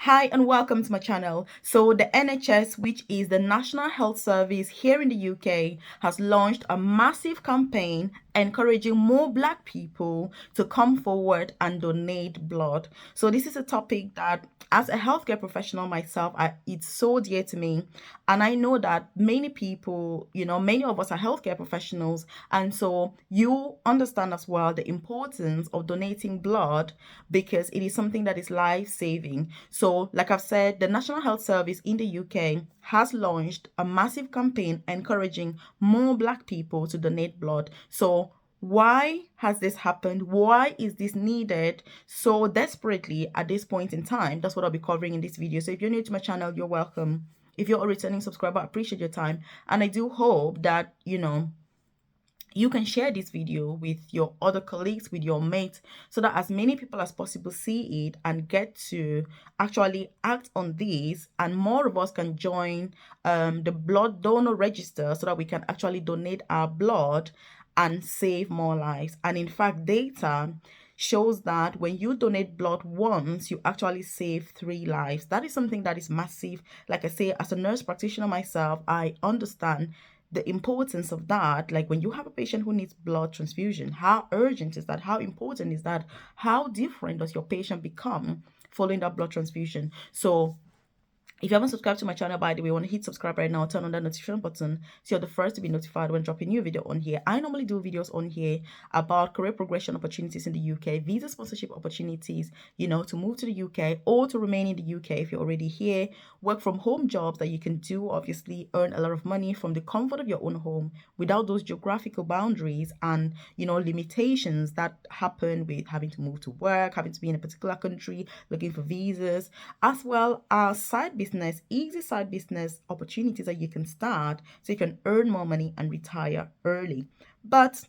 Hi and welcome to my channel. So the NHS, which is the National Health Service here in the UK, has launched a massive campaign encouraging more Black people to come forward and donate blood. So this is a topic that, as a healthcare professional myself, it's so dear to me. And I know that many people, many of us are healthcare professionals. And so you understand as well the importance of donating blood because it is something that is life-saving. So, like I've said, the National Health Service in the UK has launched a massive campaign encouraging more Black people to donate blood. So, why has this happened? Why is this needed so desperately at this point in time? That's what I'll be covering in this video. So if you're new to my channel, you're welcome. If you're a returning subscriber, I appreciate your time. And I do hope that, you can share this video with your other colleagues, with your mates, so that as many people as possible see it and get to actually act on this, and more of us can join the blood donor register so that we can actually donate our blood and save more lives. And in fact, data shows that when you donate blood once, you actually save 3 lives. That is something that is massive. Like I say, as a nurse practitioner myself, I understand the importance of that. Like when you have a patient who needs blood transfusion, how urgent is that? How important is that? How different does your patient become following that blood transfusion? So if you haven't subscribed to my channel, by the way, you want to hit subscribe right now, turn on that notification button so you're the first to be notified when dropping new video on here. I normally do videos on here about career progression opportunities in the UK, visa sponsorship opportunities, to move to the UK or to remain in the UK if you're already here, work from home jobs that you can do, obviously earn a lot of money from the comfort of your own home without those geographical boundaries and, limitations that happen with having to move to work, having to be in a particular country, looking for visas, as well as easy side business opportunities that you can start so you can earn more money and retire early. But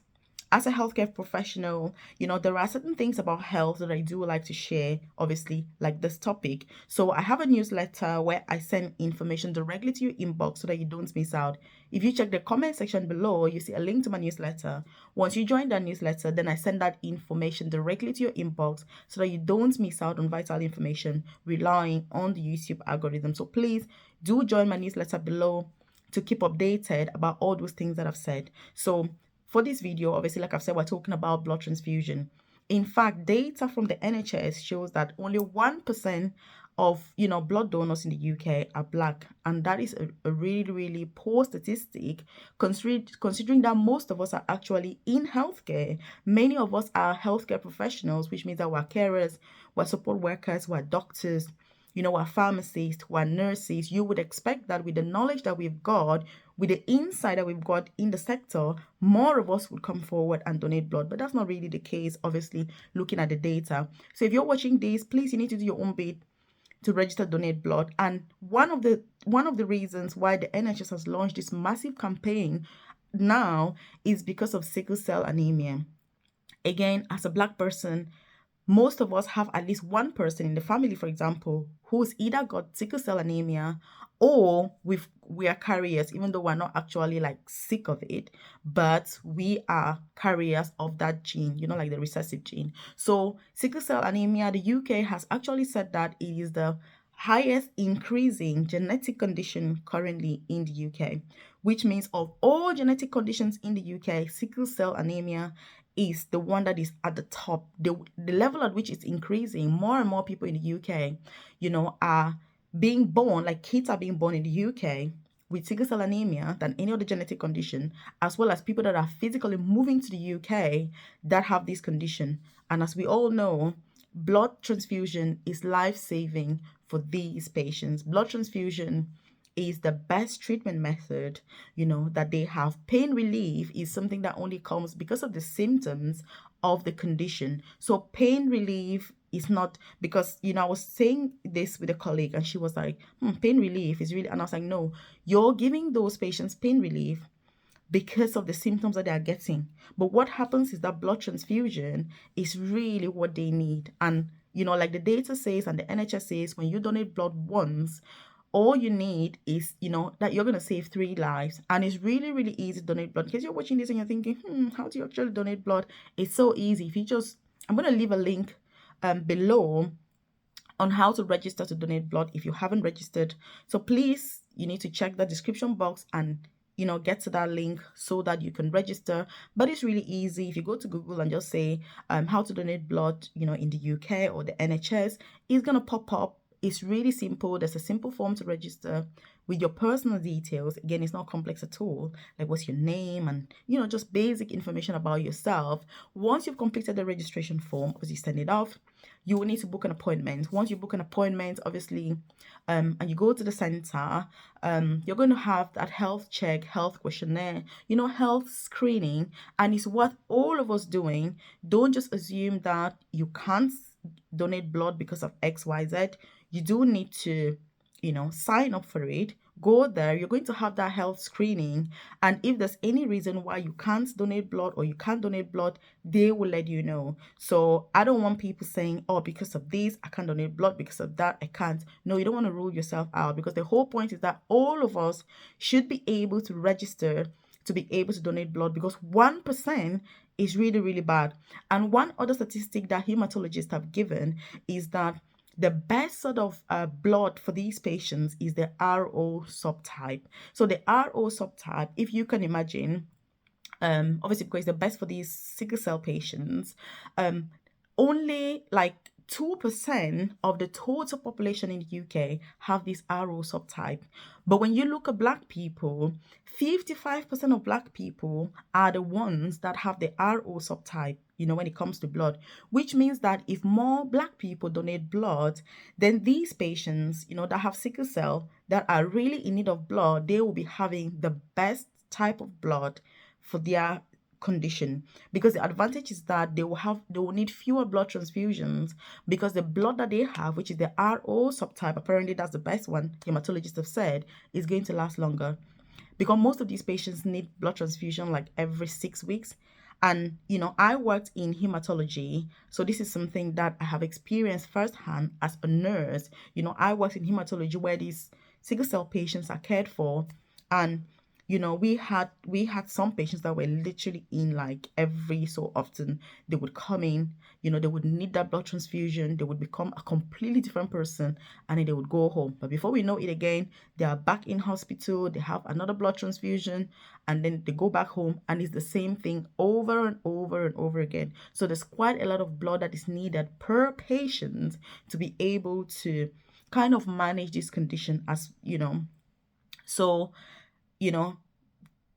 as a healthcare professional, there are certain things about health that I do like to share, obviously, like this topic. So I have a newsletter where I send information directly to your inbox so that you don't miss out. If you check the comment section below, you see a link to my newsletter. Once you join that newsletter, then I send that information directly to your inbox so that you don't miss out on vital information relying on the YouTube algorithm. So please do join my newsletter below to keep updated about all those things that I've said. So for this video, obviously, like I've said, we're talking about blood transfusion. In fact, data from the NHS shows that only 1% of blood donors in the UK are Black, and that is a really, really poor statistic considering that most of us are actually in healthcare. Many of us are healthcare professionals, which means that we're carers, we're support workers, we're doctors, we're pharmacists, we're nurses. You would expect that with the knowledge that we've got, with the insight that we've got in the sector, more of us would come forward and donate blood. But that's not really the case, obviously, looking at the data. So if you're watching this, please, you need to do your own bit to register donate blood. And one of the reasons why the NHS has launched this massive campaign now is because of sickle cell anemia. Again, as a Black person, most of us have at least one person in the family, for example, who's either got sickle cell anemia or we are carriers, even though we're not actually like sick of it, but we are carriers of that gene, like the recessive gene. So sickle cell anemia, the UK has actually said that it is the highest increasing genetic condition currently in the UK, which means of all genetic conditions in the UK, sickle cell anemia is the one that is at the top. The level at which it's increasing, more and more people in the UK, are being born, like kids are being born in the UK with sickle cell anemia than any other genetic condition, as well as people that are physically moving to the UK that have this condition. And as we all know, blood transfusion is life-saving for these patients. Blood transfusion is the best treatment method, that they have. Pain relief is something that only comes because of the symptoms of the condition. So pain relief is not because, I was saying this with a colleague and she was like, pain relief is really, and I was like, no, you're giving those patients pain relief because of the symptoms that they are getting. But what happens is that blood transfusion is really what they need. And, like the data says and the NHS says, when you donate blood once, all you need is, that you're going to save 3 lives. And it's really, really easy to donate blood. In case you're watching this and you're thinking, how do you actually donate blood? It's so easy. If you just, I'm going to leave a link below on how to register to donate blood if you haven't registered. So please, you need to check the description box and get to that link so that you can register. But it's really easy. If you go to Google and just say how to donate blood, in the UK or the NHS, it's gonna pop up. It's really simple. There's a simple form to register with your personal details. Again, it's not complex at all. Like what's your name and just basic information about yourself. Once you've completed the registration form, obviously send it off. You will need to book an appointment. Once you book an appointment, obviously, and you go to the center, you're going to have that health check, health questionnaire, health screening, and it's worth all of us doing. Don't just assume that you can't donate blood because of XYZ. You do need to, sign up for it. Go there, you're going to have that health screening. And if there's any reason why you can't donate blood or you can't donate blood, they will let you know. So I don't want people saying, oh, because of this, I can't donate blood, because of that, I can't. No, you don't want to rule yourself out, because the whole point is that all of us should be able to register to be able to donate blood, because 1% is really, really bad. And one other statistic that hematologists have given is that the best sort of blood for these patients is the RO subtype. So the RO subtype, if you can imagine, obviously because it's the best for these sickle cell patients, only like 2% of the total population in the UK have this RO subtype. But when you look at Black people, 55% of Black people are the ones that have the RO subtype, when it comes to blood, which means that if more Black people donate blood, then these patients, that have sickle cell, that are really in need of blood, they will be having the best type of blood for their condition, because the advantage is that they will need fewer blood transfusions, because the blood that they have, which is the RO subtype, apparently that's the best one, hematologists have said, is going to last longer, because most of these patients need blood transfusion like every 6 weeks. And I worked in hematology, so this is something that I have experienced firsthand as a nurse. I worked in hematology where these sickle cell patients are cared for, and we had some patients that were literally in like every so often. They would come in, they would need that blood transfusion, they would become a completely different person, and then they would go home. But before we know it again, they are back in hospital, they have another blood transfusion, and then they go back home, and it's the same thing over and over and over again. So there's quite a lot of blood that is needed per patient to be able to kind of manage this condition, as so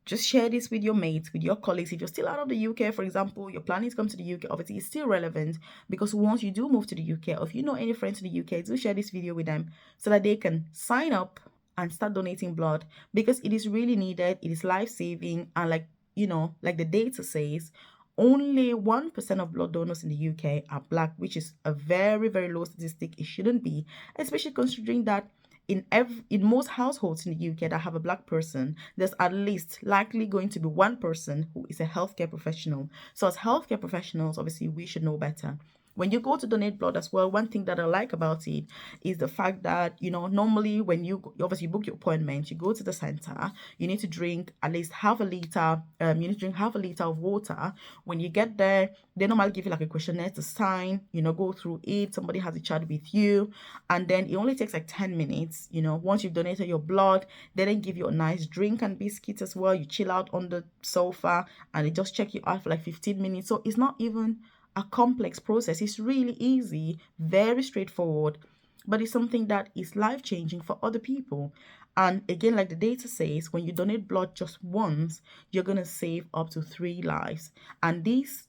just share this with your mates, with your colleagues. If you're still out of the UK, for example, you're planning to come to the UK, obviously it's still relevant, because once you do move to the UK, or if you know any friends in the UK, do share this video with them so that they can sign up and start donating blood, because it is really needed. It is life-saving. And like the data says, only 1% of blood donors in the UK are Black, which is a very, very low statistic. It shouldn't be, especially considering that in most households in the UK that have a Black person, there's at least likely going to be one person who is a healthcare professional. So as healthcare professionals, obviously we should know better. When you go to donate blood as well, one thing that I like about it is the fact that, normally when you obviously book your appointment, you go to the center, you need to drink at least half a liter, you need to drink half a liter of water. When you get there, they normally give you like a questionnaire to sign, go through it. Somebody has a chat with you, and then it only takes like 10 minutes. Once you've donated your blood, they then give you a nice drink and biscuits as well. You chill out on the sofa, and they just check you out for like 15 minutes. So it's not even a complex process. It's really easy, very straightforward, but it's something that is life-changing for other people. And again, like the data says, when you donate blood just once, you're going to save up to 3 lives. And these,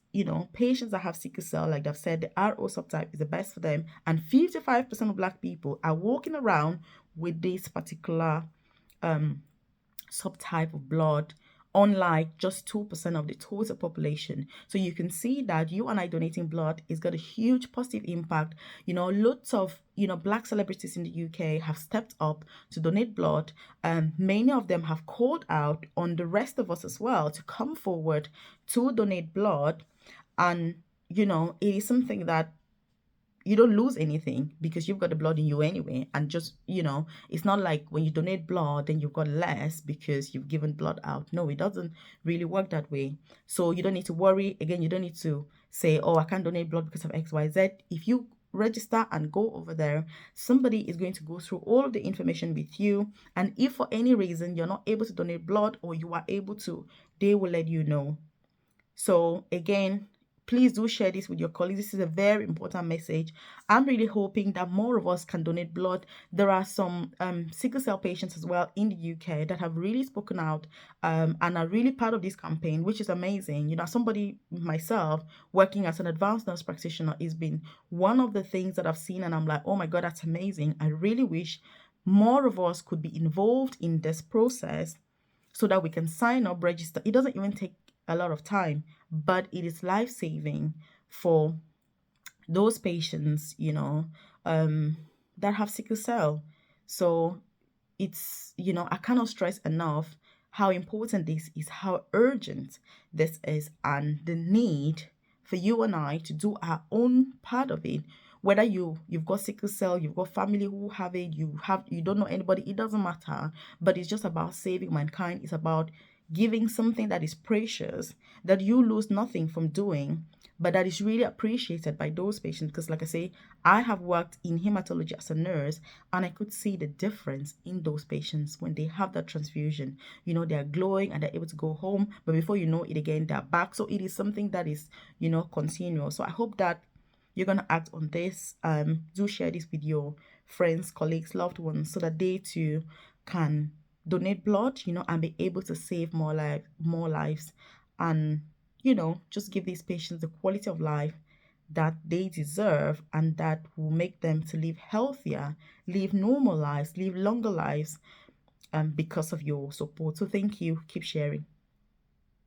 patients that have sickle cell, like they've said, the RO subtype is the best for them. And 55% of Black people are walking around with this particular subtype of blood, unlike just 2% of the total population. So you can see that you and I donating blood is got a huge positive impact. Lots of Black celebrities in the UK have stepped up to donate blood. Many of them have called out on the rest of us as well to come forward to donate blood. And it is something that you don't lose anything, because you've got the blood in you anyway. And just, it's not like when you donate blood, then you've got less because you've given blood out. No, it doesn't really work that way. So you don't need to worry. Again, you don't need to say, oh, I can't donate blood because of XYZ. If you register and go over there, somebody is going to go through all of the information with you. And if for any reason you're not able to donate blood or you are able to, they will let you know. So again, please do share this with your colleagues. This is a very important message. I'm really hoping that more of us can donate blood. There are some sickle cell patients as well in the UK that have really spoken out and are really part of this campaign, which is amazing. You know, somebody myself working as an advanced nurse practitioner has been one of the things that I've seen, and I'm like, oh my God, that's amazing. I really wish more of us could be involved in this process so that we can sign up, register. It doesn't even take a lot of time, but it is life-saving for those patients, that have sickle cell. So it's, I cannot stress enough how important this is, how urgent this is, and the need for you and I to do our own part of it. Whether you've got sickle cell, you've got family who have it, you don't know anybody, it doesn't matter. But it's just about saving mankind. It's about giving something that is precious, that you lose nothing from doing, but that is really appreciated by those patients. Because like I say, I have worked in hematology as a nurse, and I could see the difference in those patients when they have that transfusion. They're glowing and they're able to go home, but before you know it, again, they're back. So it is something that is, continuous. So I hope that you're going to act on this. Do share this with your friends, colleagues, loved ones, so that they too can donate blood, and be able to save more lives, and just give these patients the quality of life that they deserve, and that will make them to live healthier, live normal lives, live longer lives, because of your support. So thank you. Keep sharing.